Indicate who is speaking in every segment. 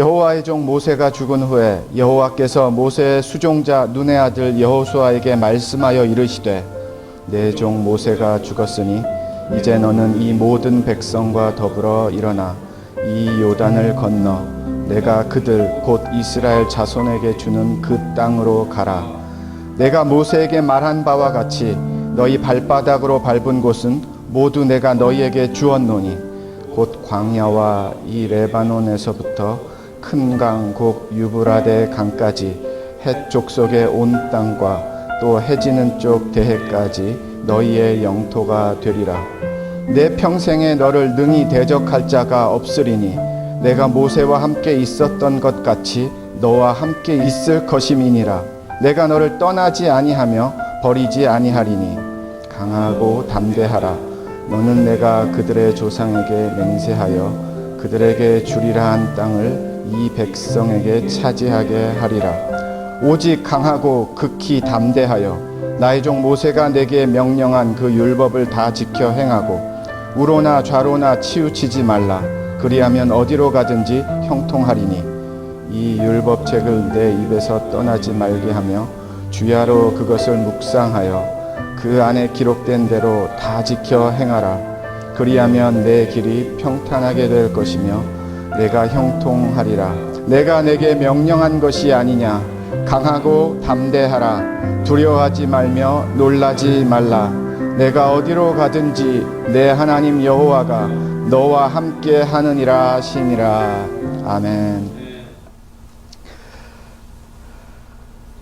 Speaker 1: 여호와의 종 모세가 죽은 후에 여호와께서 모세의 수종자 눈의 아들 여호수아에게 말씀하여 이르시되 내 종 모세가 죽었으니 이제 너는 이 모든 백성과 더불어 일어나 이 요단을 건너 내가 그들 곧 이스라엘 자손에게 주는 그 땅으로 가라. 내가 모세에게 말한 바와 같이 너희 발바닥으로 밟은 곳은 모두 내가 너희에게 주었노니 곧 광야와 이 레바논에서부터 큰 강 곧 유브라데 강까지 해 족속의 온 땅과 또 해지는 쪽 대해까지 너희의 영토가 되리라. 내 평생에 너를 능히 대적할 자가 없으리니 내가 모세와 함께 있었던 것 같이 너와 함께 있을 것임이니라. 내가 너를 떠나지 아니하며 버리지 아니하리니 강하고 담대하라. 너는 내가 그들의 조상에게 맹세하여 그들에게 주리라 한 땅을 이 백성에게 차지하게 하리라. 오직 강하고 극히 담대하여 나의 종 모세가 내게 명령한 그 율법을 다 지켜 행하고 우로나 좌로나 치우치지 말라. 그리하면 어디로 가든지 형통하리니 이 율법책을 내 입에서 떠나지 말게 하며 주야로 그것을 묵상하여 그 안에 기록된 대로 다 지켜 행하라. 그리하면 내 길이 평탄하게 될 것이며 내가 형통하리라. 내가 내게 명령한 것이 아니냐. 강하고 담대하라. 두려워하지 말며 놀라지 말라. 내가 어디로 가든지 내 하나님 여호와가 너와 함께 하느니라 하시니라. 아멘.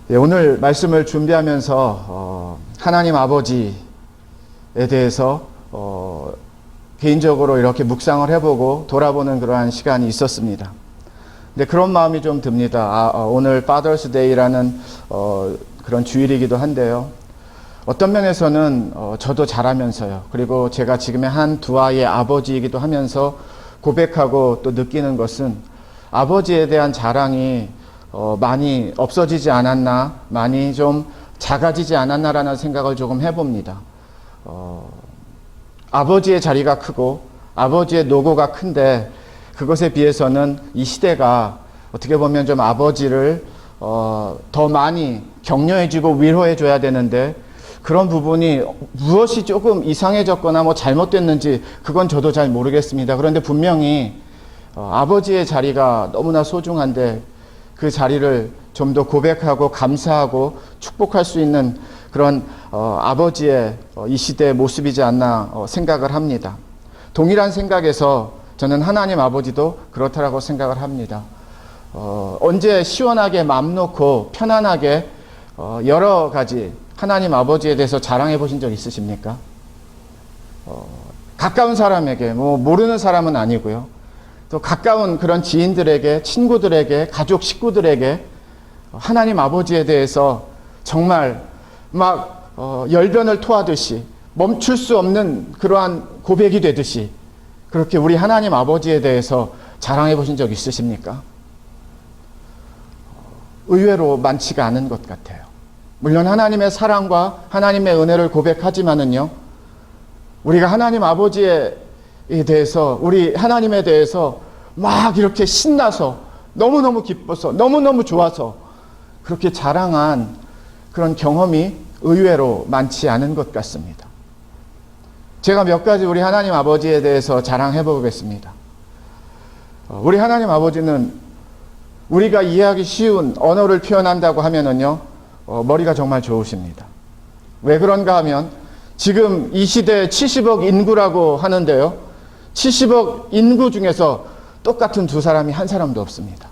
Speaker 1: 네, 오늘 말씀을 준비하면서 하나님 아버지에 대해서 개인적으로 이렇게 묵상을 해보고 돌아보는 그러한 시간이 있었습니다. 근데 그런 마음이 좀 듭니다. 오늘 Father's Day라는 그런 주일이기도 한데요. 어떤 면에서는 저도 잘하면서요. 그리고 제가 지금의 두 아이의 아버지이기도 하면서 고백하고 또 느끼는 것은 아버지에 대한 자랑이 많이 없어지지 않았나, 많이 좀 작아지지 않았나라는 생각을 조금 해봅니다. 아버지의 자리가 크고 아버지의 노고가 큰데 그것에 비해서는 이 시대가 어떻게 보면 좀 아버지를 더 많이 격려해주고 위로해줘야 되는데 그런 부분이 무엇이 조금 이상해졌거나 뭐 잘못됐는지 그건 저도 잘 모르겠습니다. 그런데 분명히 아버지의 자리가 너무나 소중한데 그 자리를 좀 더 고백하고 감사하고 축복할 수 있는 그런 아버지의 이 시대의 모습이지 않나 생각을 합니다. 동일한 생각에서 저는 하나님 아버지도 그렇다라고 생각을 합니다. 언제 시원하게 마음 놓고 편안하게 여러 가지 하나님 아버지에 대해서 자랑해 보신 적 있으십니까? 가까운 사람에게, 뭐 모르는 사람은 아니고요. 또 가까운 그런 지인들에게, 친구들에게, 가족 식구들에게 하나님 아버지에 대해서 정말 막 열변을 토하듯이 멈출 수 없는 그러한 고백이 되듯이 그렇게 우리 하나님 아버지에 대해서 자랑해 보신 적 있으십니까? 의외로 많지가 않은 것 같아요. 물론 하나님의 사랑과 하나님의 은혜를 고백하지만은요, 우리가 하나님 아버지에 대해서, 우리 하나님에 대해서 막 이렇게 신나서 너무너무 기뻐서 너무너무 좋아서 그렇게 자랑한 그런 경험이 의외로 많지 않은 것 같습니다. 제가 몇 가지 우리 하나님 아버지에 대해서 자랑해 보겠습니다. 우리 하나님 아버지는 우리가 이해하기 쉬운 언어를 표현한다고 하면은요, 머리가 정말 좋으십니다. 왜 그런가 하면 지금 이 시대에 70억 인구라고 하는데요, 70억 인구 중에서 똑같은 두 사람이 한 사람도 없습니다.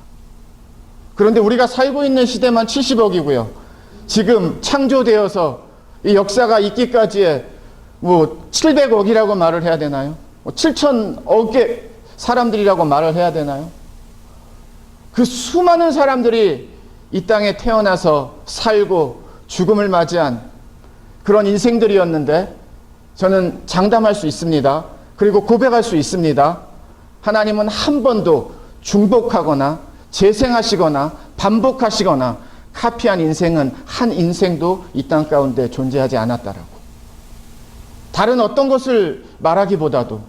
Speaker 1: 그런데 우리가 살고 있는 시대만 70억이고요. 지금 창조되어서 이 역사가 있기까지의 700억이라고 말을 해야 되나요? 7천억의 사람들이라고 말을 해야 되나요? 그 수많은 사람들이 이 땅에 태어나서 살고 죽음을 맞이한 그런 인생들이었는데 저는 장담할 수 있습니다. 그리고 고백할 수 있습니다. 하나님은 한 번도 중복하거나 재생하시거나 반복하시거나 카피한 인생은 한 인생도 이 땅 가운데 존재하지 않았다라고. 다른 어떤 것을 말하기보다도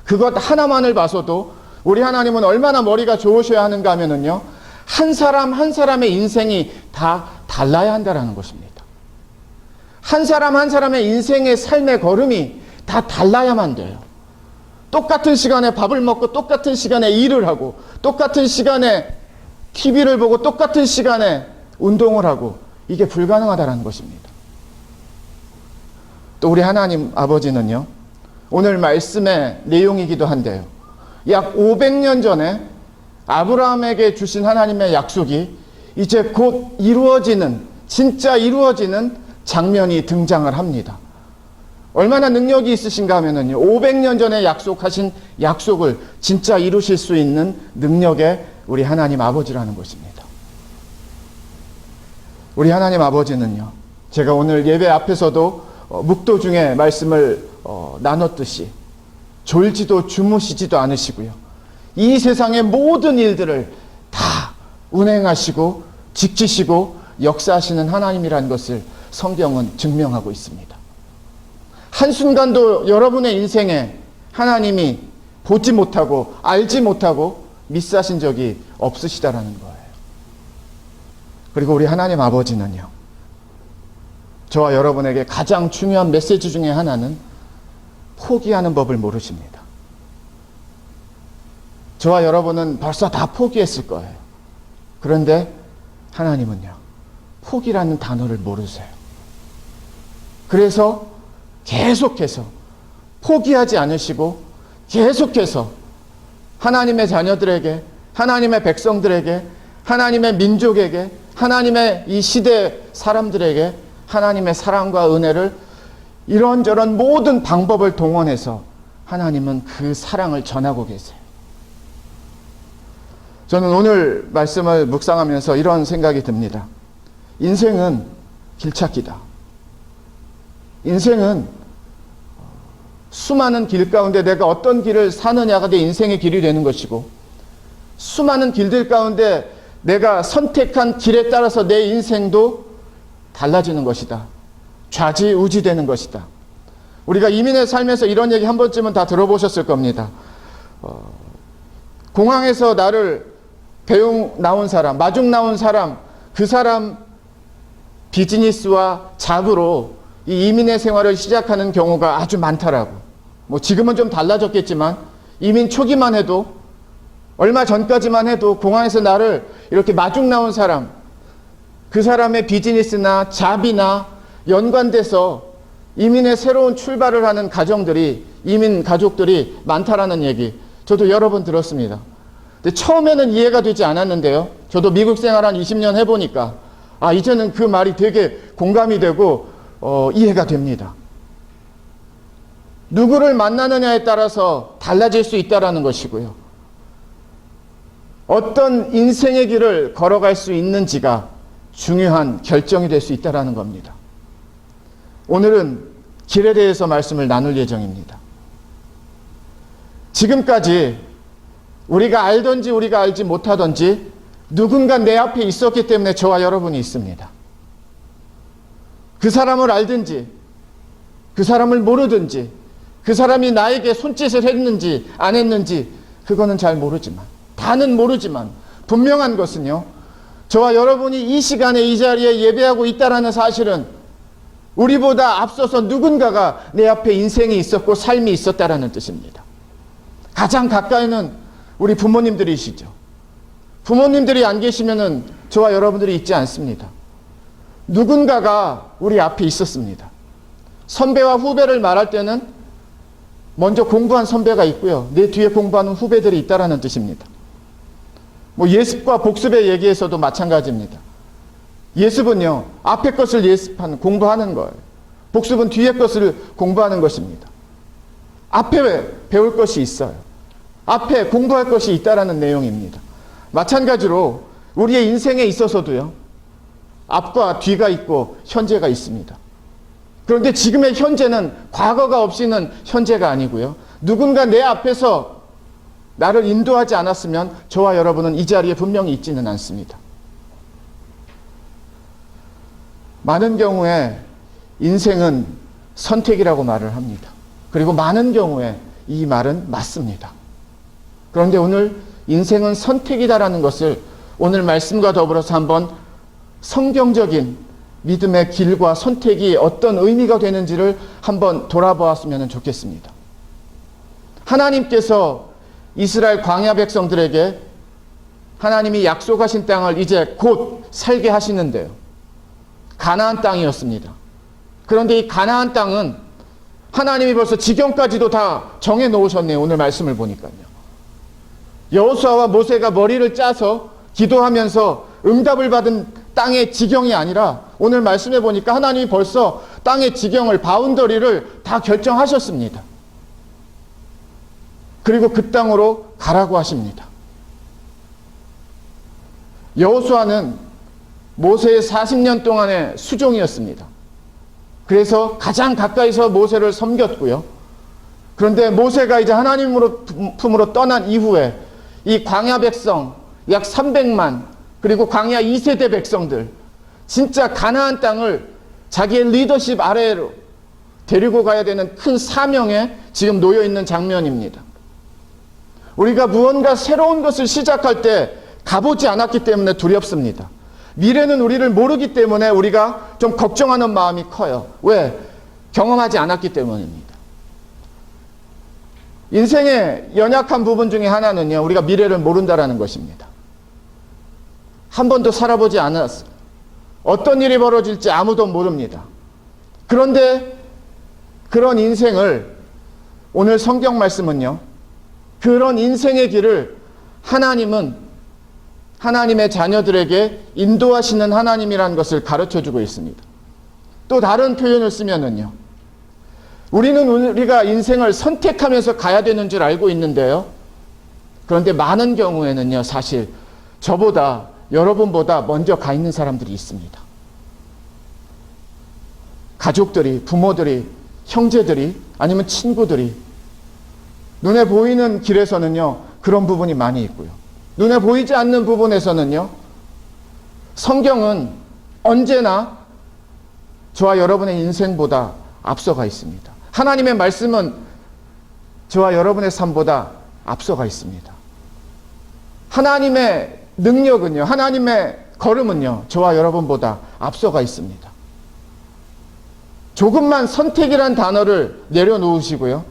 Speaker 1: 그것 하나만을 봐서도 우리 하나님은 얼마나 머리가 좋으셔야 하는가 하면은요, 한 사람 한 사람의 인생이 다 달라야 한다라는 것입니다. 한 사람 한 사람의 인생의 삶의 걸음이 다 달라야만 돼요. 똑같은 시간에 밥을 먹고 똑같은 시간에 일을 하고 똑같은 시간에 TV를 보고 똑같은 시간에 운동을 하고, 이게 불가능하다는 것입니다. 또 우리 하나님 아버지는요, 오늘 말씀의 내용이기도 한데요, 약 500년 전에 아브라함에게 주신 하나님의 약속이 이제 곧 이루어지는, 진짜 이루어지는 장면이 등장을 합니다. 얼마나 능력이 있으신가 하면요, 500년 전에 약속하신 약속을 진짜 이루실 수 있는 능력의 우리 하나님 아버지라는 것입니다. 우리 하나님 아버지는요, 제가 오늘 예배 앞에서도 묵도 중에 말씀을 나눴듯이 졸지도 주무시지도 않으시고요, 이 세상의 모든 일들을 다 운행하시고 지키시고 역사하시는 하나님이라는 것을 성경은 증명하고 있습니다. 한순간도 여러분의 인생에 하나님이 보지 못하고 알지 못하고 미스하신 적이 없으시다라는 거예요. 그리고 우리 하나님 아버지는요, 저와 여러분에게 가장 중요한 메시지 중에 하나는 포기하는 법을 모르십니다. 저와 여러분은 벌써 다 포기했을 거예요. 그런데 하나님은요, 포기라는 단어를 모르세요. 그래서 계속해서 포기하지 않으시고 계속해서 하나님의 자녀들에게, 하나님의 백성들에게, 하나님의 민족에게, 하나님의 이 시대 사람들에게 하나님의 사랑과 은혜를 이런저런 모든 방법을 동원해서 하나님은 그 사랑을 전하고 계세요. 저는 오늘 말씀을 묵상하면서 이런 생각이 듭니다. 인생은 길찾기다. 인생은 수많은 길 가운데 내가 어떤 길을 사느냐가 내 인생의 길이 되는 것이고, 수많은 길들 가운데 내가 선택한 길에 따라서 내 인생도 달라지는 것이다. 좌지우지되는 것이다. 우리가 이민의 삶에서 이런 얘기 한 번쯤은 다 들어보셨을 겁니다. 공항에서 나를 배웅 나온 사람, 마중 나온 사람, 그 사람 비즈니스와 잡으로 이 이민의 생활을 시작하는 경우가 아주 많다라고. 뭐 지금은 좀 달라졌겠지만 이민 초기만 해도, 얼마 전까지만 해도 공항에서 나를 이렇게 마중 나온 사람, 그 사람의 비즈니스나 잡이나 연관돼서 이민의 새로운 출발을 하는 가정들이, 이민 가족들이 많다라는 얘기 저도 여러 번 들었습니다. 근데 처음에는 이해가 되지 않았는데요, 저도 미국 생활 한 20년 해보니까 이제는 그 말이 되게 공감이 되고 이해가 됩니다. 누구를 만나느냐에 따라서 달라질 수 있다는 것이고요, 어떤 인생의 길을 걸어갈 수 있는지가 중요한 결정이 될 수 있다는 겁니다. 오늘은 길에 대해서 말씀을 나눌 예정입니다. 지금까지 우리가 알든지 우리가 알지 못하든지 누군가 내 앞에 있었기 때문에 저와 여러분이 있습니다. 그 사람을 알든지 그 사람을 모르든지 그 사람이 나에게 손짓을 했는지 안 했는지 그거는 잘 모르지만, 다는 모르지만 분명한 것은요, 저와 여러분이 이 시간에 이 자리에 예배하고 있다는 사실은 우리보다 앞서서 누군가가 내 앞에 인생이 있었고 삶이 있었다는 뜻입니다. 가장 가까이는 우리 부모님들이시죠. 부모님들이 안 계시면은 저와 여러분들이 있지 않습니다. 누군가가 우리 앞에 있었습니다. 선배와 후배를 말할 때는 먼저 공부한 선배가 있고요, 내 뒤에 공부하는 후배들이 있다는 뜻입니다. 뭐 예습과 복습의 얘기에서도 마찬가지입니다. 예습은요, 앞에 것을 공부하는 거예요. 복습은 뒤에 것을 공부하는 것입니다. 앞에 배울 것이 있어요. 앞에 공부할 것이 있다라는 내용입니다. 마찬가지로 우리의 인생에 있어서도요, 앞과 뒤가 있고 현재가 있습니다. 그런데 지금의 현재는 과거가 없이는 현재가 아니고요, 누군가 내 앞에서 나를 인도하지 않았으면 저와 여러분은 이 자리에 분명히 있지는 않습니다. 많은 경우에 인생은 선택이라고 말을 합니다. 그리고 많은 경우에 이 말은 맞습니다. 그런데 오늘 인생은 선택이다라는 것을 오늘 말씀과 더불어서 한번 성경적인 믿음의 길과 선택이 어떤 의미가 되는지를 한번 돌아보았으면 좋겠습니다. 하나님께서 이스라엘 광야 백성들에게 하나님이 약속하신 땅을 이제 곧 살게 하시는데요. 가나안 땅이었습니다. 그런데 이 가나안 땅은 하나님이 벌써 지경까지도 다 정해 놓으셨네요. 오늘 말씀을 보니까요. 여호수아와 모세가 머리를 짜서 기도하면서 응답을 받은 땅의 지경이 아니라 오늘 말씀해 보니까 하나님이 벌써 땅의 지경을, 바운더리를 다 결정하셨습니다. 그리고 그 땅으로 가라고 하십니다. 여호수아는 모세의 40년 동안의 수종이었습니다. 그래서 가장 가까이서 모세를 섬겼고요. 그런데 모세가 이제 하나님으로 품으로 떠난 이후에 이 광야 백성 약 300만, 그리고 광야 2세대 백성들, 진짜 가나안 땅을 자기의 리더십 아래로 데리고 가야 되는 큰 사명에 지금 놓여 있는 장면입니다. 우리가 무언가 새로운 것을 시작할 때 가보지 않았기 때문에 두렵습니다. 미래는 우리를 모르기 때문에 우리가 좀 걱정하는 마음이 커요. 왜? 경험하지 않았기 때문입니다. 인생의 연약한 부분 중에 하나는요, 우리가 미래를 모른다라는 것입니다. 한 번도 살아보지 않았어요. 어떤 일이 벌어질지 아무도 모릅니다. 그런데 그런 인생을, 오늘 성경 말씀은요, 그런 인생의 길을 하나님은 하나님의 자녀들에게 인도하시는 하나님이라는 것을 가르쳐주고 있습니다. 또 다른 표현을 쓰면은요, 우리가 인생을 선택하면서 가야 되는 줄 알고 있는데요, 그런데 많은 경우에는요, 사실 저보다, 여러분보다 먼저 가 있는 사람들이 있습니다. 가족들이, 부모들이, 형제들이, 아니면 친구들이. 눈에 보이는 길에서는요, 그런 부분이 많이 있고요. 눈에 보이지 않는 부분에서는요, 성경은 언제나 저와 여러분의 인생보다 앞서가 있습니다. 하나님의 말씀은 저와 여러분의 삶보다 앞서가 있습니다. 하나님의 능력은요, 하나님의 걸음은요, 저와 여러분보다 앞서가 있습니다. 조금만 선택이란 단어를 내려놓으시고요,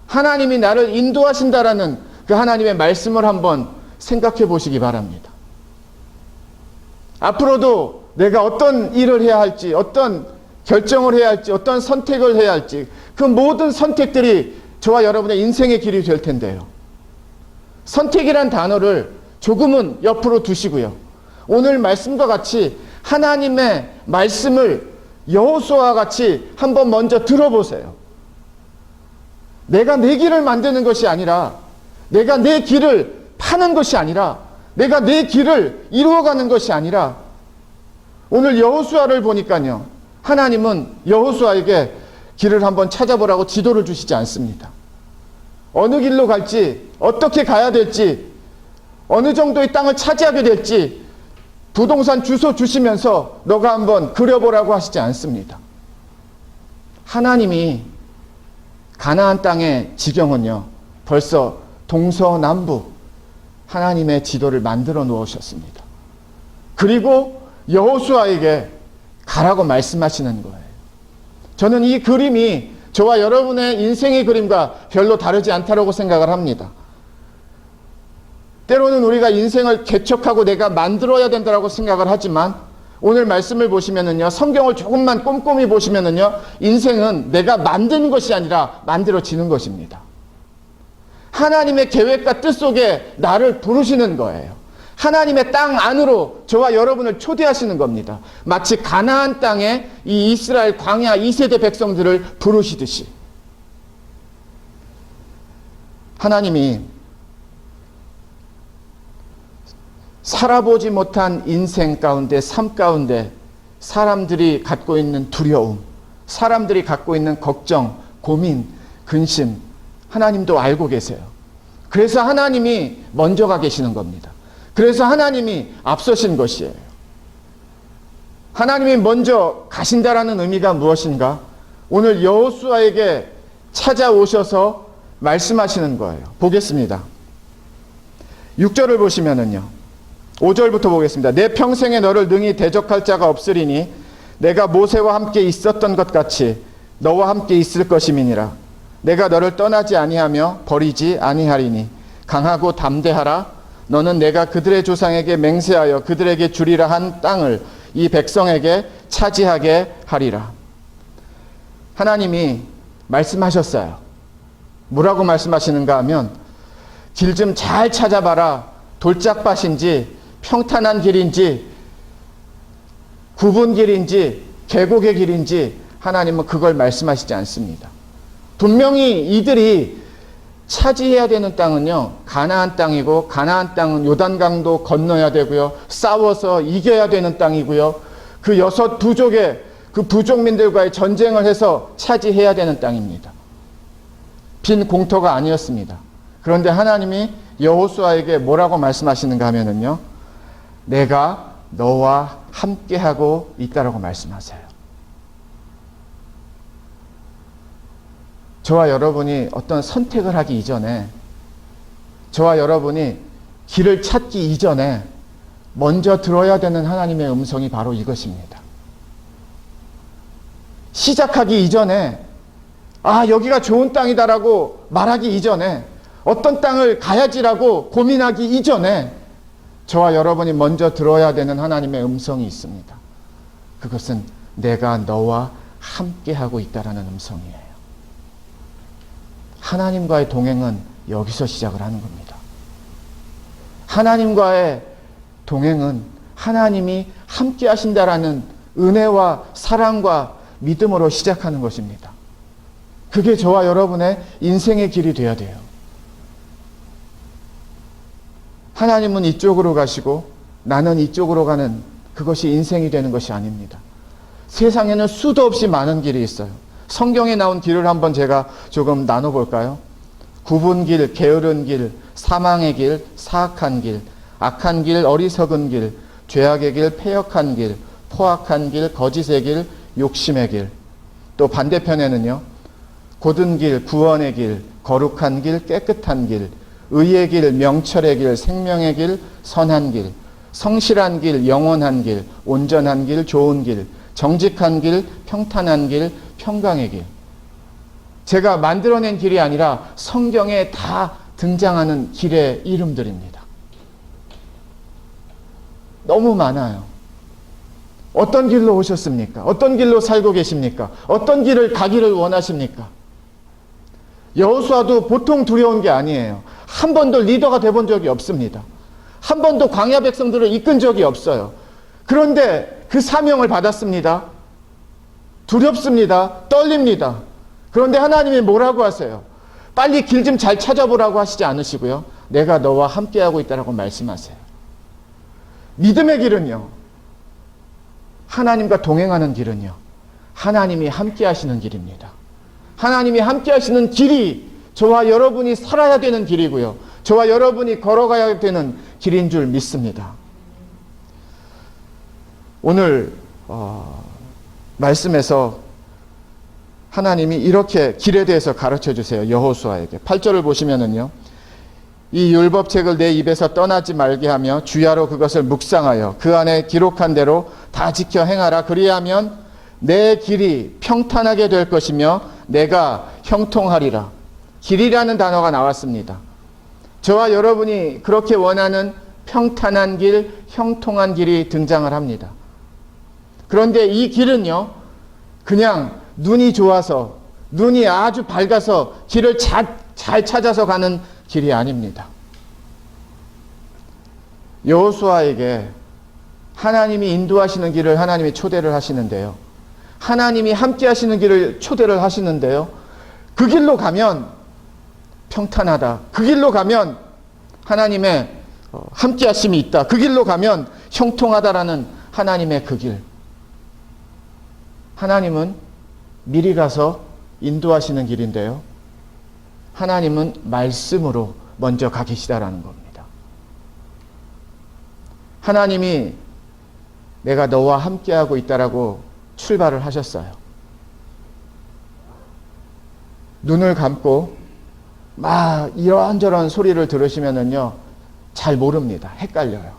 Speaker 1: 하나님이 나를 인도하신다라는 그 하나님의 말씀을 한번 생각해 보시기 바랍니다. 앞으로도 내가 어떤 일을 해야 할지, 어떤 결정을 해야 할지, 어떤 선택을 해야 할지, 그 모든 선택들이 저와 여러분의 인생의 길이 될 텐데요. 선택이란 단어를 조금은 옆으로 두시고요, 오늘 말씀과 같이 하나님의 말씀을 여호수아와 같이 한번 먼저 들어보세요. 내가 내 길을 만드는 것이 아니라, 내가 내 길을 파는 것이 아니라, 내가 내 길을 이루어가는 것이 아니라, 오늘 여호수아를 보니까요, 하나님은 여호수아에게 길을 한번 찾아보라고 지도를 주시지 않습니다. 어느 길로 갈지, 어떻게 가야 될지, 어느 정도의 땅을 차지하게 될지 부동산 주소 주시면서 너가 한번 그려보라고 하시지 않습니다. 하나님이 가나안 땅의 지경은요, 벌써 동서남북 하나님의 지도를 만들어 놓으셨습니다. 그리고 여호수아에게 가라고 말씀하시는 거예요. 저는 이 그림이 저와 여러분의 인생의 그림과 별로 다르지 않다고 생각을 합니다. 때로는 우리가 인생을 개척하고 내가 만들어야 된다고 생각을 하지만, 오늘 말씀을 보시면은요, 성경을 조금만 꼼꼼히 보시면은요, 인생은 내가 만드는 것이 아니라 만들어지는 것입니다. 하나님의 계획과 뜻 속에 나를 부르시는 거예요. 하나님의 땅 안으로 저와 여러분을 초대하시는 겁니다. 마치 가나안 땅에 이 이스라엘 광야 2세대 백성들을 부르시듯이. 하나님이 살아보지 못한 인생 가운데, 삶 가운데 사람들이 갖고 있는 두려움, 사람들이 갖고 있는 걱정, 고민, 근심, 하나님도 알고 계세요. 그래서 하나님이 먼저 가 계시는 겁니다. 그래서 하나님이 앞서신 것이에요. 하나님이 먼저 가신다라는 의미가 무엇인가? 오늘 여호수아에게 찾아오셔서 말씀하시는 거예요. 보겠습니다. 6절을 보시면은요. 5절부터 보겠습니다. 내 평생에 너를 능히 대적할 자가 없으리니 내가 모세와 함께 있었던 것 같이 너와 함께 있을 것임이니라. 내가 너를 떠나지 아니하며 버리지 아니하리니 강하고 담대하라. 너는 내가 그들의 조상에게 맹세하여 그들에게 주리라 한 땅을 이 백성에게 차지하게 하리라. 하나님이 말씀하셨어요. 뭐라고 말씀하시는가 하면 길 좀 잘 찾아봐라. 돌짝밭인지 평탄한 길인지 굽은 길인지 계곡의 길인지 하나님은 그걸 말씀하시지 않습니다. 분명히 이들이 차지해야 되는 땅은요, 가나안 땅이고, 가나안 땅은 요단강도 건너야 되고요, 싸워서 이겨야 되는 땅이고요, 그 6부족의 그 부족민들과의 전쟁을 해서 차지해야 되는 땅입니다. 빈 공터가 아니었습니다. 그런데 하나님이 여호수아에게 뭐라고 말씀하시는가 하면은요, 내가 너와 함께하고 있다라고 말씀하세요. 저와 여러분이 어떤 선택을 하기 이전에, 저와 여러분이 길을 찾기 이전에 먼저 들어야 되는 하나님의 음성이 바로 이것입니다. 시작하기 이전에 여기가 좋은 땅이다라고 말하기 이전에, 어떤 땅을 가야지라고 고민하기 이전에 저와 여러분이 먼저 들어야 되는 하나님의 음성이 있습니다. 그것은 내가 너와 함께하고 있다라는 음성이에요. 하나님과의 동행은 여기서 시작을 하는 겁니다. 하나님과의 동행은 하나님이 함께 하신다라는 은혜와 사랑과 믿음으로 시작하는 것입니다. 그게 저와 여러분의 인생의 길이 되어야 돼요. 하나님은 이쪽으로 가시고 나는 이쪽으로 가는 그것이 인생이 되는 것이 아닙니다. 세상에는 수도 없이 많은 길이 있어요. 성경에 나온 길을 한번 제가 조금 나눠볼까요? 굽은 길, 게으른 길, 사망의 길, 사악한 길, 악한 길, 어리석은 길, 죄악의 길, 패역한 길, 포악한 길, 거짓의 길, 욕심의 길. 또 반대편에는요, 곧은 길, 구원의 길, 거룩한 길, 깨끗한 길, 의의 길, 명철의 길, 생명의 길, 선한 길, 성실한 길, 영원한 길, 온전한 길, 좋은 길, 정직한 길, 평탄한 길, 평강의 길. 제가 만들어낸 길이 아니라 성경에 다 등장하는 길의 이름들입니다. 너무 많아요. 어떤 길로 오셨습니까? 어떤 길로 살고 계십니까? 어떤 길을 가기를 원하십니까? 여호수아도 보통 두려운 게 아니에요. 한 번도 리더가 돼본 적이 없습니다. 한 번도 광야 백성들을 이끈 적이 없어요. 그런데 그 사명을 받았습니다. 두렵습니다. 떨립니다. 그런데 하나님이 뭐라고 하세요? 빨리 길 좀 잘 찾아보라고 하시지 않으시고요. 내가 너와 함께하고 있다라고 말씀하세요. 믿음의 길은요, 하나님과 동행하는 길은요, 하나님이 함께 하시는 길입니다. 하나님이 함께 하시는 길이 저와 여러분이 살아야 되는 길이고요, 저와 여러분이 걸어가야 되는 길인 줄 믿습니다. 오늘 말씀에서 하나님이 이렇게 길에 대해서 가르쳐 주세요. 여호수아에게 8절을 보시면은요, 이 율법책을 내 입에서 떠나지 말게 하며 주야로 그것을 묵상하여 그 안에 기록한 대로 다 지켜 행하라. 그리하면 내 길이 평탄하게 될 것이며 내가 형통하리라. 길이라는 단어가 나왔습니다. 저와 여러분이 그렇게 원하는 평탄한 길, 형통한 길이 등장을 합니다. 그런데 이 길은요, 그냥 눈이 좋아서, 눈이 아주 밝아서 길을 잘 찾아서 가는 길이 아닙니다. 여호수아에게 하나님이 인도하시는 길을 하나님이 초대를 하시는데요, 하나님이 함께 하시는 길을 초대를 하시는데요, 그 길로 가면 평탄하다, 그 길로 가면 하나님의 함께 하심이 있다, 그 길로 가면 형통하다라는 하나님의 그 길. 하나님은 미리 가서 인도하시는 길인데요, 하나님은 말씀으로 먼저 가 계시다라는 겁니다. 하나님이 내가 너와 함께하고 있다라고 출발을 하셨어요. 눈을 감고 막 이런저런 소리를 들으시면은요, 잘 모릅니다. 헷갈려요.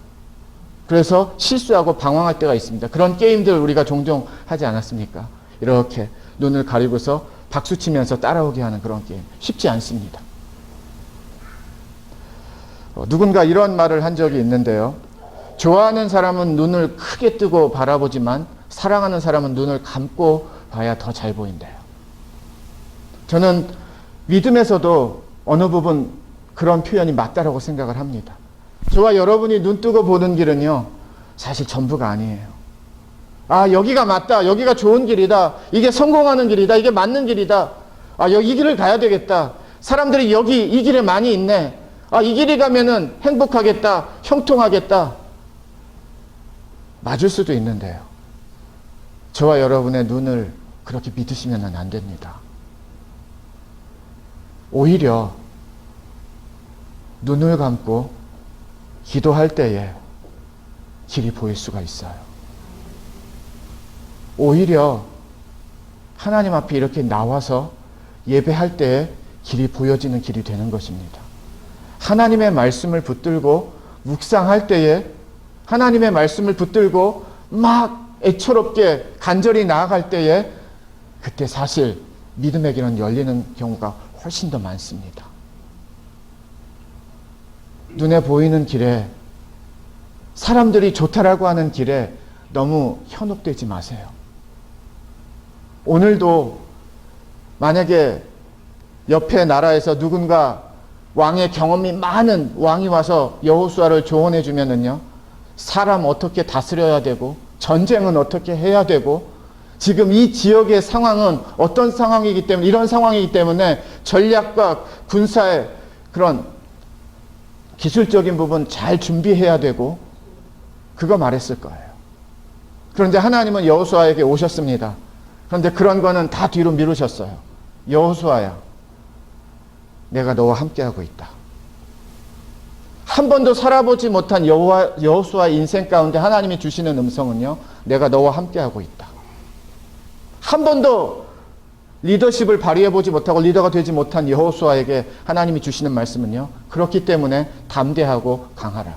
Speaker 1: 그래서 실수하고 방황할 때가 있습니다. 그런 게임들 우리가 종종 하지 않았습니까? 이렇게 눈을 가리고서 박수치면서 따라오게 하는 그런 게임. 쉽지 않습니다. 누군가 이런 말을 한 적이 있는데요. 좋아하는 사람은 눈을 크게 뜨고 바라보지만 사랑하는 사람은 눈을 감고 봐야 더 잘 보인대요. 저는 믿음에서도 어느 부분 그런 표현이 맞다라고 생각을 합니다. 저와 여러분이 눈 뜨고 보는 길은요, 사실 전부가 아니에요. 아, 여기가 맞다. 여기가 좋은 길이다. 이게 성공하는 길이다. 이게 맞는 길이다. 아, 여기 이 길을 가야 되겠다. 사람들이 여기 이 길에 많이 있네. 아, 이 길이 가면은 행복하겠다. 형통하겠다. 맞을 수도 있는데요. 저와 여러분의 눈을 그렇게 믿으시면 안 됩니다. 오히려 눈을 감고 기도할 때에 길이 보일 수가 있어요. 오히려 하나님 앞에 이렇게 나와서 예배할 때에 길이 보여지는 길이 되는 것입니다. 하나님의 말씀을 붙들고 묵상할 때에 하나님의 말씀을 붙들고 막 애처롭게 간절히 나아갈 때에 그때 사실 믿음의 길은 열리는 경우가 훨씬 더 많습니다. 눈에 보이는 길에 사람들이 좋다라고 하는 길에 너무 현혹되지 마세요. 오늘도 만약에 옆에 나라에서 누군가 왕의 경험이 많은 왕이 와서 여호수아를 조언해 주면은요, 사람 어떻게 다스려야 되고 전쟁은 어떻게 해야 되고 지금 이 지역의 상황은 어떤 상황이기 때문에 이런 상황이기 때문에 전략과 군사의 그런 기술적인 부분 잘 준비해야 되고 그거 말했을 거예요. 그런데 하나님은 여호수아에게 오셨습니다. 그런데 그런 거는 다 뒤로 미루셨어요. 여호수아야, 내가 너와 함께하고 있다. 한 번도 살아보지 못한 여호수아의 인생 가운데 하나님이 주시는 음성은요, 내가 너와 함께하고 있다. 한 번도 리더십을 발휘해보지 못하고 리더가 되지 못한 여호수아에게 하나님이 주시는 말씀은요, 그렇기 때문에 담대하고 강하라.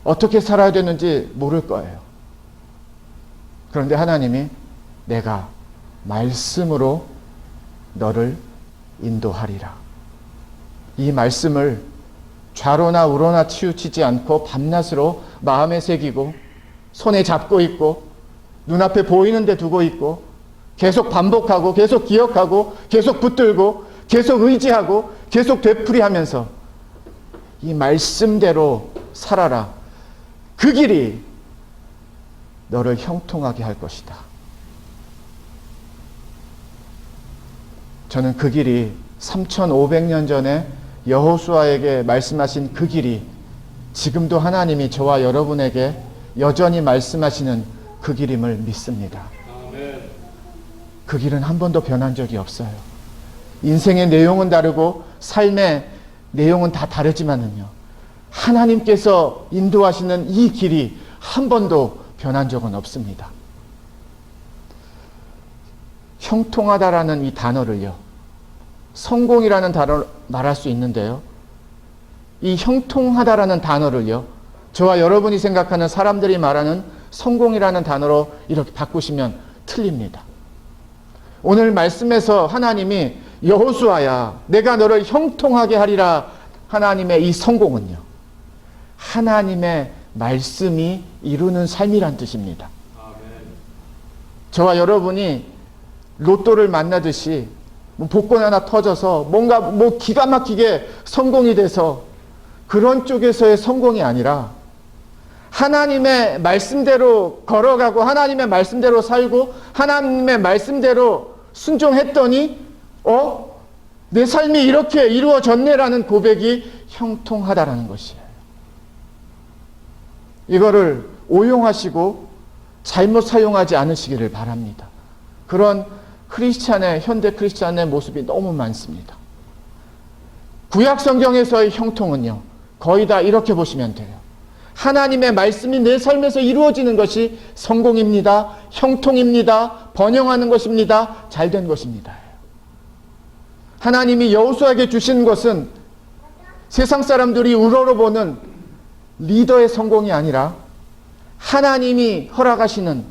Speaker 1: 어떻게 살아야 되는지 모를 거예요. 그런데 하나님이 내가 말씀으로 너를 인도하리라. 이 말씀을 좌로나 우로나 치우치지 않고 밤낮으로 마음에 새기고 손에 잡고 있고 눈앞에 보이는 데 두고 있고 계속 반복하고 계속 기억하고 계속 붙들고 계속 의지하고 계속 되풀이하면서 이 말씀대로 살아라. 그 길이 너를 형통하게 할 것이다. 저는 그 길이 3500년 전에 여호수아에게 말씀하신 그 길이 지금도 하나님이 저와 여러분에게 여전히 말씀하시는 그 길임을 믿습니다. 그 길은 한 번도 변한 적이 없어요. 인생의 내용은 다르고 삶의 내용은 다 다르지만은요, 하나님께서 인도하시는 이 길이 한 번도 변한 적은 없습니다. 형통하다라는 이 단어를요, 성공이라는 단어로 말할 수 있는데요, 이 형통하다라는 단어를요, 저와 여러분이 생각하는 사람들이 말하는 성공이라는 단어로 이렇게 바꾸시면 틀립니다. 오늘 말씀에서 하나님이 여호수아야, 내가 너를 형통하게 하리라. 하나님의 이 성공은요, 하나님의 말씀이 이루는 삶이란 뜻입니다. 저와 여러분이 로또를 만나듯이 복권 하나 터져서 뭔가 기가 막히게 성공이 돼서 그런 쪽에서의 성공이 아니라 하나님의 말씀대로 걸어가고 하나님의 말씀대로 살고 하나님의 말씀대로 순종했더니 내 삶이 이렇게 이루어졌네라는 고백이 형통하다라는 것이에요. 이거를 오용하시고 잘못 사용하지 않으시기를 바랍니다. 그런 현대 크리스찬의 모습이 너무 많습니다. 구약 성경에서의 형통은요, 거의 다 이렇게 보시면 돼요. 하나님의 말씀이 내 삶에서 이루어지는 것이 성공입니다. 형통입니다. 번영하는 것입니다. 잘된 것입니다. 하나님이 여호수아에게 주신 것은 세상 사람들이 우러러보는 리더의 성공이 아니라 하나님이 허락하시는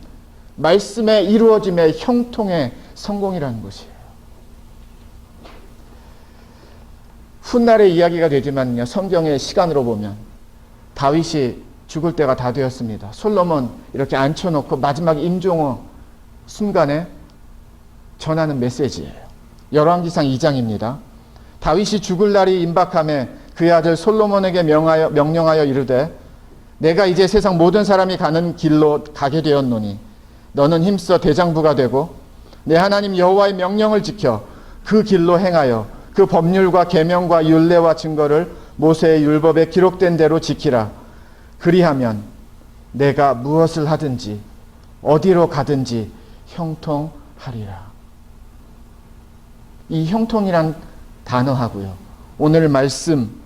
Speaker 1: 말씀의 이루어짐의 형통의 성공이라는 것이에요. 훗날의 이야기가 되지만요, 성경의 시간으로 보면 다윗이 죽을 때가 다 되었습니다. 솔로몬 이렇게 앉혀놓고 마지막 임종의 순간에 전하는 메시지예요. 열왕기상 2장입니다. 다윗이 죽을 날이 임박함에 그의 아들 솔로몬에게 명령하여 이르되 내가 이제 세상 모든 사람이 가는 길로 가게 되었노니 너는 힘써 대장부가 되고 내 하나님 여호와의 명령을 지켜 그 길로 행하여 그 법률과 계명과 율례와 증거를 모세의 율법에 기록된 대로 지키라. 그리하면 내가 무엇을 하든지 어디로 가든지 형통하리라. 이 형통이란 단어하고요, 오늘 말씀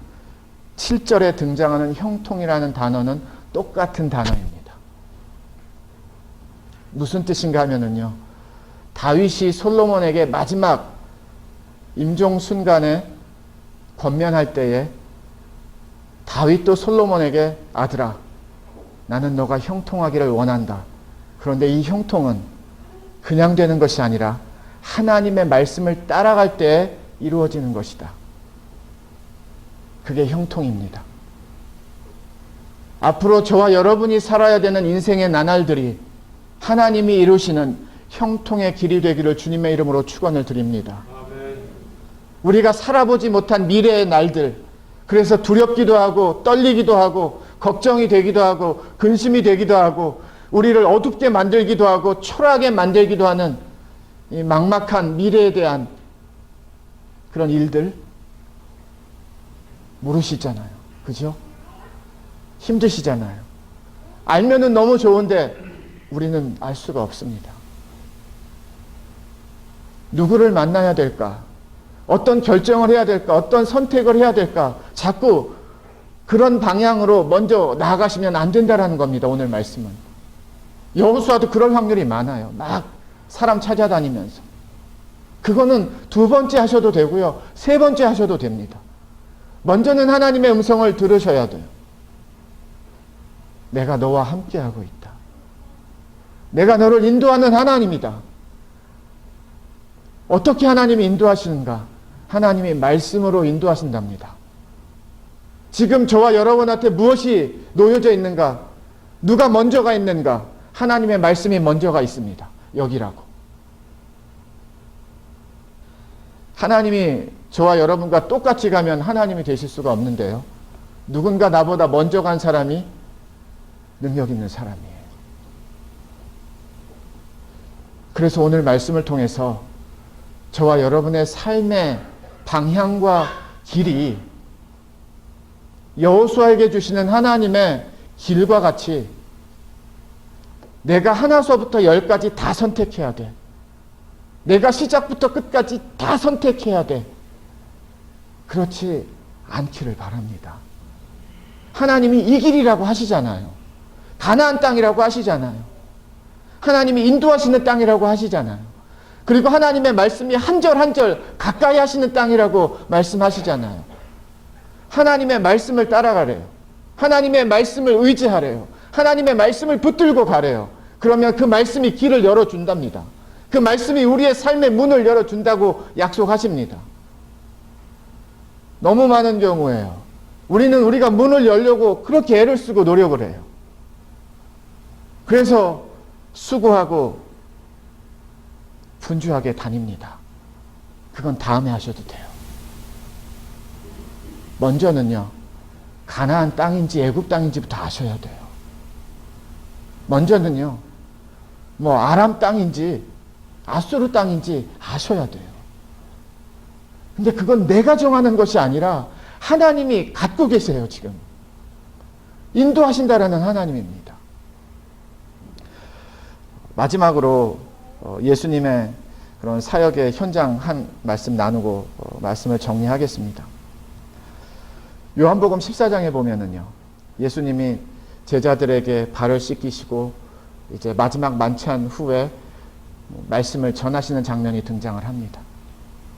Speaker 1: 7절에 등장하는 형통이라는 단어는 똑같은 단어입니다. 무슨 뜻인가 하면은요, 다윗이 솔로몬에게 마지막 임종 순간에 권면할 때에 다윗도 솔로몬에게 아들아, 나는 너가 형통하기를 원한다. 그런데 이 형통은 그냥 되는 것이 아니라 하나님의 말씀을 따라갈 때 이루어지는 것이다. 그게 형통입니다. 앞으로 저와 여러분이 살아야 되는 인생의 나날들이 하나님이 이루시는 형통의 길이 되기를 주님의 이름으로 축원을 드립니다. 우리가 살아보지 못한 미래의 날들, 그래서 두렵기도 하고 떨리기도 하고 걱정이 되기도 하고 근심이 되기도 하고 우리를 어둡게 만들기도 하고 초라하게 만들기도 하는 이 막막한 미래에 대한 그런 일들 모르시잖아요. 그죠? 힘드시잖아요. 알면은 너무 좋은데 우리는 알 수가 없습니다. 누구를 만나야 될까? 어떤 결정을 해야 될까? 어떤 선택을 해야 될까? 자꾸 그런 방향으로 먼저 나아가시면 안 된다라는 겁니다. 오늘 말씀은. 여호수아도 그럴 확률이 많아요. 막 사람 찾아다니면서. 그거는 두 번째 하셔도 되고요, 세 번째 하셔도 됩니다. 먼저는 하나님의 음성을 들으셔야 돼요. 내가 너와 함께하고 있다. 내가 너를 인도하는 하나님이다. 어떻게 하나님이 인도하시는가? 하나님이 말씀으로 인도하신답니다. 지금 저와 여러분한테 무엇이 놓여져 있는가? 누가 먼저가 있는가? 하나님의 말씀이 먼저가 있습니다. 여기라고. 하나님이 저와 여러분과 똑같이 가면 하나님이 되실 수가 없는데요, 누군가 나보다 먼저 간 사람이 능력 있는 사람이에요. 그래서 오늘 말씀을 통해서 저와 여러분의 삶의 방향과 길이 여호수아에게 주시는 하나님의 길과 같이 내가 하나서부터 열까지 다 선택해야 돼. 내가 시작부터 끝까지 다 선택해야 돼. 그렇지 않기를 바랍니다. 하나님이 이 길이라고 하시잖아요. 가나안 땅이라고 하시잖아요. 하나님이 인도하시는 땅이라고 하시잖아요. 그리고 하나님의 말씀이 한 절 한 절 가까이 하시는 땅이라고 말씀하시잖아요. 하나님의 말씀을 따라가래요. 하나님의 말씀을 의지하래요. 하나님의 말씀을 붙들고 가래요. 그러면 그 말씀이 길을 열어준답니다. 그 말씀이 우리의 삶의 문을 열어준다고 약속하십니다. 너무 많은 경우에요, 우리는 우리가 문을 열려고 그렇게 애를 쓰고 노력을 해요. 그래서 수고하고 분주하게 다닙니다. 그건 다음에 하셔도 돼요. 먼저는요, 가나안 땅인지 애굽 땅인지부터 아셔야 돼요. 먼저는요, 뭐 아람 땅인지 아수르 땅인지 아셔야 돼요. 근데 그건 내가 정하는 것이 아니라 하나님이 갖고 계세요. 지금 인도하신다라는 하나님입니다. 마지막으로 예수님의 그런 사역의 현장 한 말씀 나누고 말씀을 정리하겠습니다. 요한복음 14장에 보면은요, 예수님이 제자들에게 발을 씻기시고 이제 마지막 만찬 후에 말씀을 전하시는 장면이 등장을 합니다.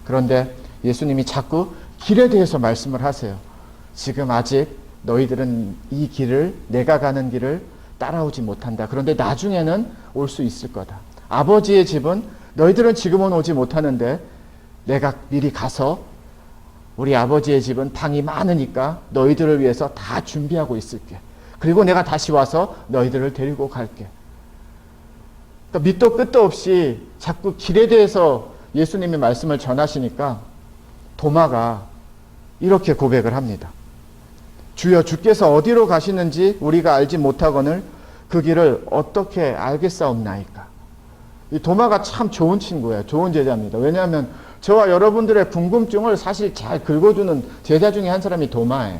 Speaker 1: 그런데 예수님이 자꾸 길에 대해서 말씀을 하세요. 지금 아직 너희들은 이 길을, 내가 가는 길을 따라오지 못한다. 그런데 나중에는 올 수 있을 거다. 아버지의 집은 너희들은 지금은 오지 못하는데 내가 미리 가서 우리 아버지의 집은 방이 많으니까 너희들을 위해서 다 준비하고 있을게. 그리고 내가 다시 와서 너희들을 데리고 갈게. 그러니까 밑도 끝도 없이 자꾸 길에 대해서 예수님이 말씀을 전하시니까 도마가 이렇게 고백을 합니다. 주여, 주께서 어디로 가시는지 우리가 알지 못하거늘 그 길을 어떻게 알겠사옵나이까. 이 도마가 참 좋은 친구예요. 좋은 제자입니다. 왜냐하면 저와 여러분들의 궁금증을 사실 잘 긁어주는 제자 중에 한 사람이 도마예요.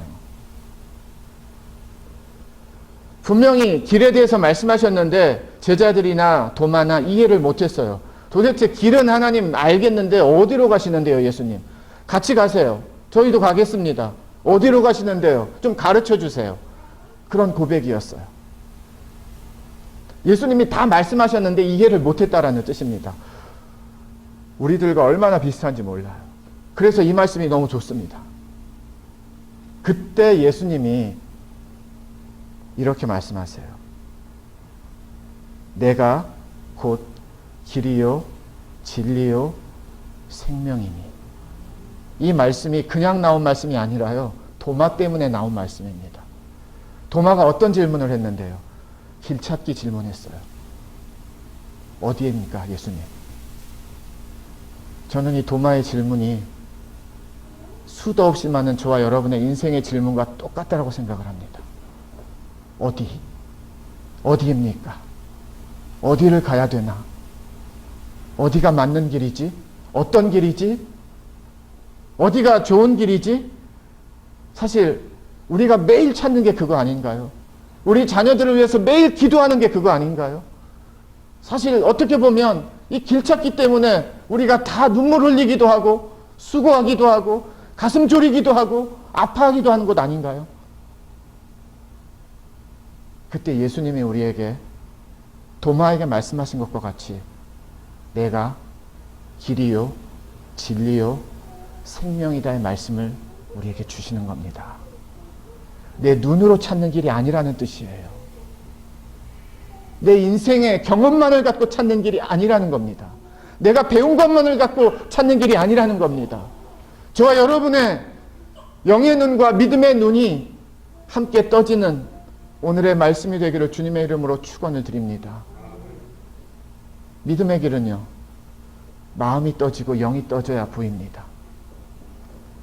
Speaker 1: 분명히 길에 대해서 말씀하셨는데 제자들이나 도마나 이해를 못했어요. 도대체 길은 하나님 알겠는데 어디로 가시는데요, 예수님? 같이 가세요. 저희도 가겠습니다. 어디로 가시는데요? 좀 가르쳐 주세요. 그런 고백이었어요. 예수님이 다 말씀하셨는데 이해를 못했다라는 뜻입니다. 우리들과 얼마나 비슷한지 몰라요. 그래서 이 말씀이 너무 좋습니다. 그때 예수님이 이렇게 말씀하세요. 내가 곧 길이요 진리요 생명이니. 이 말씀이 그냥 나온 말씀이 아니라요, 도마 때문에 나온 말씀입니다. 도마가 어떤 질문을 했는데요? 길 찾기 질문했어요. 어디입니까, 예수님? 저는 이 도마의 질문이 수도 없이 많은 저와 여러분의 인생의 질문과 똑같다고 생각을 합니다. 어디입니까? 어디를 가야 되나? 어디가 맞는 길이지? 어떤 길이지? 어디가 좋은 길이지? 사실 우리가 매일 찾는 게 그거 아닌가요? 우리 자녀들을 위해서 매일 기도하는 게 그거 아닌가요? 사실 어떻게 보면 이 길 찾기 때문에 우리가 다 눈물 흘리기도 하고 수고하기도 하고 가슴 졸이기도 하고 아파하기도 하는 것 아닌가요? 그때 예수님이 우리에게 도마에게 말씀하신 것과 같이 내가 길이요 진리요 생명이다의 말씀을 우리에게 주시는 겁니다. 내 눈으로 찾는 길이 아니라는 뜻이에요. 내 인생의 경험만을 갖고 찾는 길이 아니라는 겁니다. 내가 배운 것만을 갖고 찾는 길이 아니라는 겁니다. 저와 여러분의 영의 눈과 믿음의 눈이 함께 떠지는 오늘의 말씀이 되기를 주님의 이름으로 축원을 드립니다. 믿음의 길은요, 마음이 떠지고 영이 떠져야 보입니다.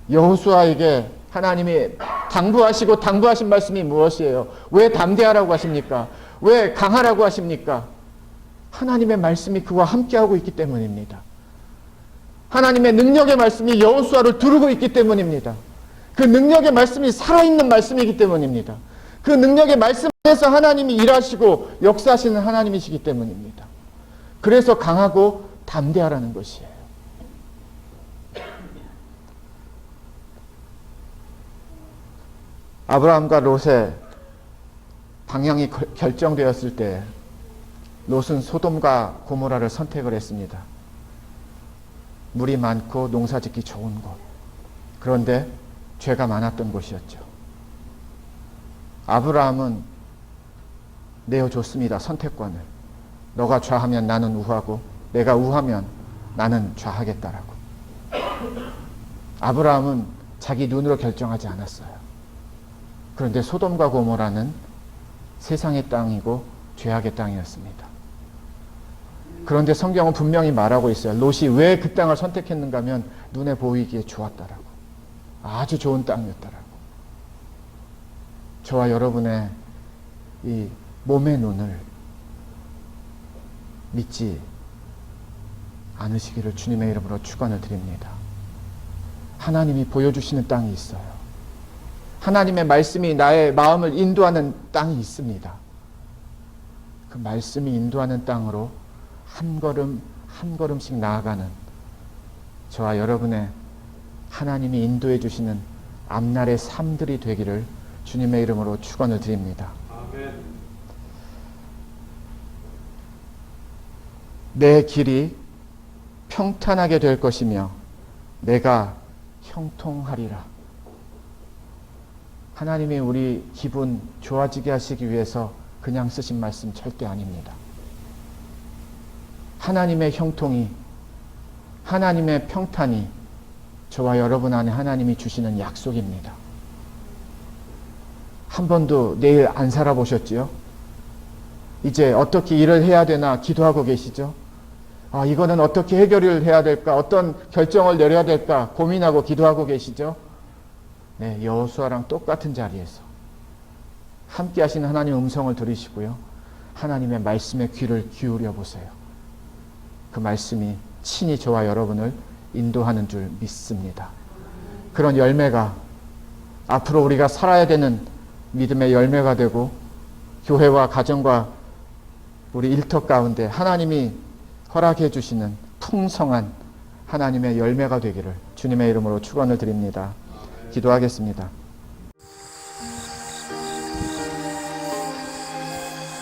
Speaker 1: 여호수아에게 하나님이 당부하시고 당부하신 말씀이 무엇이에요? 왜 담대하라고 하십니까? 왜 강하라고 하십니까? 하나님의 말씀이 그와 함께하고 있기 때문입니다. 하나님의 능력의 말씀이 여호수아를 두르고 있기 때문입니다. 그 능력의 말씀이 살아있는 말씀이기 때문입니다. 그 능력의 말씀 안에서 하나님이 일하시고 역사하시는 하나님이시기 때문입니다. 그래서 강하고 담대하라는 것이에요. 아브라함과 롯의 방향이 결정되었을 때 롯은 소돔과 고모라를 선택을 했습니다. 물이 많고 농사짓기 좋은 곳. 그런데 죄가 많았던 곳이었죠. 아브라함은 내어줬습니다. 선택권을. 너가 좌하면 나는 우하고 내가 우하면 나는 좌하겠다라고. 아브라함은 자기 눈으로 결정하지 않았어요. 그런데 소돔과 고모라는 세상의 땅이고 죄악의 땅이었습니다. 그런데 성경은 분명히 말하고 있어요. 롯이 왜 그 땅을 선택했는가 하면 눈에 보이기에 좋았다라고. 아주 좋은 땅이었다라고. 저와 여러분의 이 몸의 눈을 믿지 않으시기를 주님의 이름으로 축원을 드립니다. 하나님이 보여주시는 땅이 있어요. 하나님의 말씀이 나의 마음을 인도하는 땅이 있습니다. 그 말씀이 인도하는 땅으로 한 걸음 한 걸음씩 나아가는 저와 여러분의 하나님이 인도해 주시는 앞날의 삶들이 되기를 주님의 이름으로 축원을 드립니다. 아멘. 내 길이 평탄하게 될 것이며 내가 형통하리라. 하나님이 우리 기분 좋아지게 하시기 위해서 그냥 쓰신 말씀 절대 아닙니다. 하나님의 형통이, 하나님의 평탄이 저와 여러분 안에 하나님이 주시는 약속입니다. 한 번도 내일 안 살아보셨지요? 이제 어떻게 일을 해야 되나 기도하고 계시죠? 이거는 어떻게 해결을 해야 될까? 어떤 결정을 내려야 될까? 고민하고 기도하고 계시죠? 네, 여호수아랑 똑같은 자리에서 함께 하시는 하나님의 음성을 들으시고요. 하나님의 말씀에 귀를 기울여 보세요. 그 말씀이 친히 저와 여러분을 인도하는 줄 믿습니다. 그런 열매가 앞으로 우리가 살아야 되는 믿음의 열매가 되고 교회와 가정과 우리 일터 가운데 하나님이 허락해 주시는 풍성한 하나님의 열매가 되기를 주님의 이름으로 축원을 드립니다. 기도하겠습니다.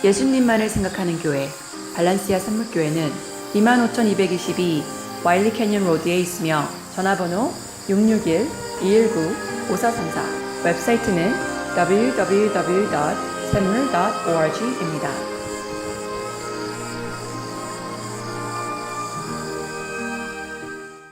Speaker 2: 예수님만을 생각하는 교회 발란시아 산목교회는 25,222 와일리 캐년 로드에 있으며 전화번호 661-219-5434 웹사이트는 www.샘물.org입니다.